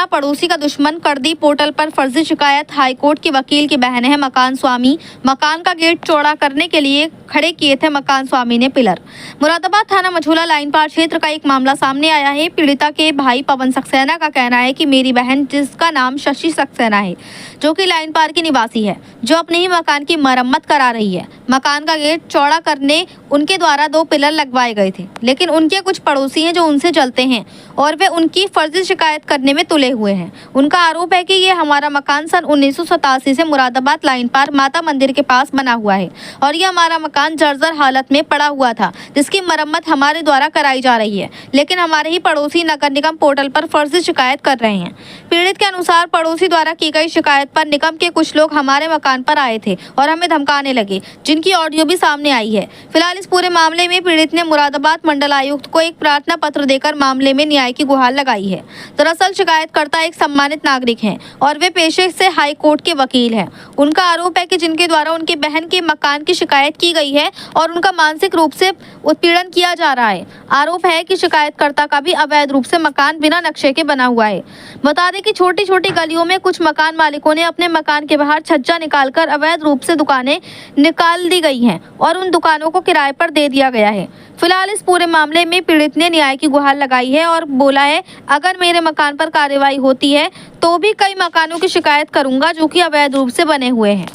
बना पड़ोसी का दुश्मन, कर दी पोर्टल पर फर्जी शिकायत। हाईकोर्ट की वकील की बहन है मकान स्वामी। मकान का गेट चौड़ा करने के लिए खड़े किए थे मकान स्वामी ने पिलर। मुरादाबाद थाना मझूला लाइन पार क्षेत्र का एक मामला सामने आया है। पीड़िता के भाई पवन सक्सेना का कहना है कि मेरी बहन, जिसका नाम शशि सक्सेना है, जो कि लाइन पार की निवासी है, जो अपने ही मकान की मरम्मत करा रही है। मकान का गेट चौड़ा करने उनके द्वारा 2 पिलर लगवाए गए थे, लेकिन उनके कुछ पड़ोसी हैं जो उनसे जलते हैं और वे उनकी फर्जी शिकायत करने में तुले हुए हैं। उनका आरोप है कि ये हमारा मकान सन 1987 से मुरादाबाद लाइन पार माता मंदिर के पास बना हुआ है और ये हमारा मकान जर्जर हालत में पड़ा हुआ था, जिसकी मरम्मत हमारे द्वारा कराई जा रही है, लेकिन हमारे ही पड़ोसी नगर निगम पोर्टल पर फर्जी शिकायत कर रहे हैं। पीड़ित के अनुसार पड़ोसी द्वारा की गई शिकायत पर निगम के कुछ लोग हमारे मकान पर आए थे और हमें धमकाने लगे, जिनकी ऑडियो भी सामने आई है। फिलहाल इस पूरे मामले में पीड़ित ने मुरादाबाद मंडल आयुक्त को एक प्रार्थना पत्र देकर मामले में न्याय की गुहार लगाई है। दरअसल शिकायतकर्ता एक सम्मानित नागरिक हैं और वे पेशे से हाई कोर्ट के वकील हैं। उनका आरोप है कि जिनके द्वारा उनकी बहन के मकान की शिकायत की गई है और उनका मानसिक रूप से उत्पीड़न किया जा रहा है। आरोप है कि शिकायतकर्ता का भी अवैध रूप से मकान बिना नक्शे के बना हुआ है। बता दें कि छोटी छोटी गलियों में कुछ मकान मालिकों ने अपने मकान के बाहर छज्जा निकालकर अवैध रूप से दुकानें निकाल दी गई हैं और उन दुकानों को किराए पर दे दिया गया है। फिलहाल इस पूरे मामले में पीड़ित ने न्याय की गुहार लगाई है और बोला है, अगर मेरे मकान पर कार्रवाई होती है तो भी कई मकानों की शिकायत करूंगा जो कि अवैध रूप से बने हुए हैं।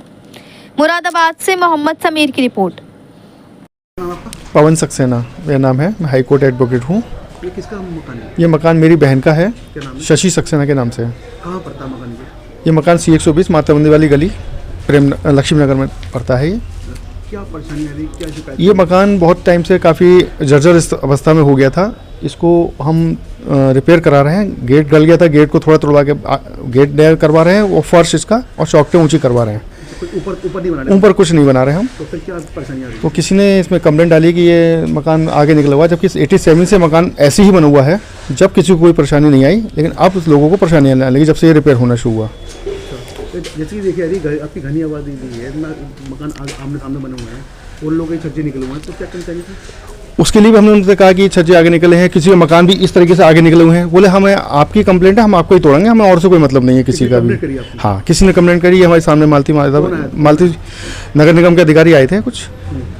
मुरादाबाद से मोहम्मद समीर की रिपोर्ट। पवन सक्सेना मेरा नाम है, मैं हाई कोर्ट एडवोकेट हूँ। ये किसका मकान है? ये मकान मेरी बहन का है, क्या नाम है? शशि सक्सेना के नाम से है। कहाँ पड़ता मकान ये मकान C120 माता मंदिर वाली गली प्रेम लक्ष्मी नगर में पड़ता है। ये क्या परेशानी आ रही, क्या शिकायत? ये मकान बहुत टाइम से काफ़ी जर्जर अवस्था में हो गया था। इसको हम रिपेयर करा रहे हैं। गेट गल गया था, गेट को थोड़ा तोड़वा के गेट नया करवा रहे हैं, वो फर्श इसका और चौखटें ऊंची करवा रहे हैं। ऊपर नहीं बना रहे? ऊपर कुछ नहीं बना रहे हम। तो फिर क्या परेशानी आ रही? तो किसी ने इसमें कंप्लेंट डाली कि ये मकान आगे निकला हुआ, जबकि 87 से मकान ऐसे ही बना हुआ है, जब किसी को कोई परेशानी नहीं आई, लेकिन अब लोगों को परेशानी आने लगी जब से ये रिपेयर होना शुरू हुआ। जैसे कि देखिए आपकी घनी आबादी भी है, मकान आमने सामने बने हुए हैं और लोग छज्जे निकले हुए हैं, तो क्या करना चाहिए? उसके लिए भी हमने उनसे कहा कि छज्जे आगे निकले हैं, किसी के मकान भी इस तरीके से आगे निकले हुए हैं। बोले हमें आपकी कंप्लेंट है, हम आपको ही तोड़ेंगे, हमें और से कोई मतलब नहीं है किसी का भी। हाँ, किसी ने कंप्लेंट करी है हमारे सामने। मालती नगर निगम के अधिकारी आए थे कुछ,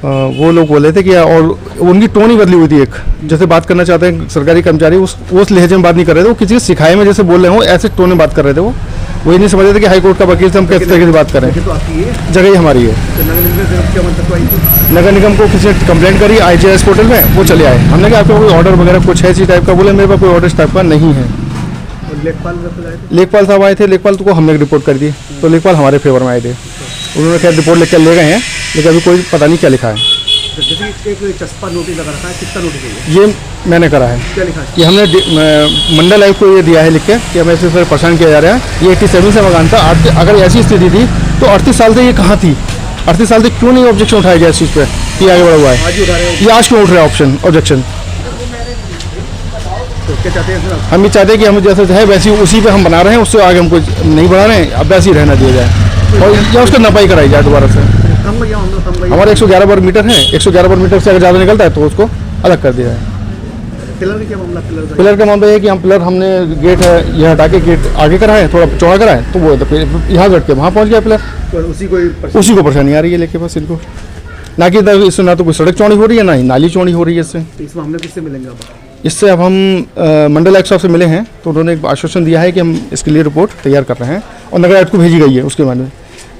वो लोग बोले थे कि, और उनकी टोन ही बदली हुई थी। एक जैसे बात करना चाहते हैं सरकारी कर्मचारी, उस लहजे में बात नहीं कर रहे थे, वो किसी के सिखाए में जैसे बोल रहे हो ऐसे टोन में बात कर रहे थे। वो ये नहीं समझ रहे थे कि हाई कोर्ट का वकील से हम किस तरीके से बात करें। जगह ही हमारी है। नगर निगम को किसी ने कंप्लेंट करी IGS पोर्टल में, वो चले आए। हमने कहा आपका कोई ऑर्डर वगैरह कुछ है इसी टाइप का? बोले मेरे पास कोई ऑर्डर इस टाइप का नहीं है। लेखपाल साहब आए थे, लेखपाल को हमने रिपोर्ट कर दी, तो लेखपाल हमारे फेवर में आए थे। उन्होंने खैर रिपोर्ट लिख कर ले गए हैं, लेकिन अभी कोई पता नहीं क्या लिखा है। एक चस्पा नोटिस लगा रखा है, कितना नोटिस है ये मैंने करा है। क्या लिखा है? ये हमने मंडल आयुक्त को ये दिया है लिख के कि हमें इससे परेशान किया जा रहा है। ये 87 से मकान था। अगर ऐसी स्थिति थी तो 38 साल से ये कहाँ थी? 38 साल से क्यों नहीं ऑब्जेक्शन उठाया गया इस चीज़ पे? ये आगे बढ़ा हुआ है, ये आज क्यों उठ रहा है ऑब्जेक्शन? तो क्या चाहते हैं? हम ये चाहते हैं कि हम जैसे है वैसे उसी पे हम बना रहे हैं, उससे आगे हमको नहीं बढ़ा रहे हैं, अब वैसे ही रहना दिया जाए और या उसका नपाई कराई जाए दोबारा से। हमारा 111 वर्ग मीटर है, 111 वर्ग मीटर से अगर ज़्यादा निकलता है तो उसको अलग कर दिया है। पिलर का क्या मामला? पिलर का मामला है कि हम पिलर हमने गेट है यह हटा के गेट आगे कराए, थोड़ा चौड़ा कराए, तो वो यहाँ घट के वहाँ पहुँच गया पिलर। तो उसी को परेशानी आ रही है लेके बस इनको, ना कि इससे ना तो कोई सड़क चौड़ी हो रही है, ना ही नाली चौड़ी हो रही है इससे। इस मामले किससे मिलेंगे आप? इससे अब हम मंडल आयुक्त साहब से मिले हैं, तो उन्होंने एक आश्वासन दिया है कि हम इसके लिए रिपोर्ट तैयार कर रहे हैं और नगर आयुक्त को भेजी गई है उसके बारे में।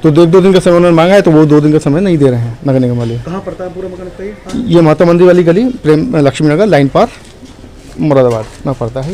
तो 2 दिन का समय उन्होंने मांगा है, तो वो 2 दिन का समय नहीं दे रहे हैं नगर निगम वाले। कहाँ पड़ता है पूरा मकान? ये माता मंदिर वाली गली प्रेम लक्ष्मी नगर लाइन पार मुरादाबाद में पड़ता है।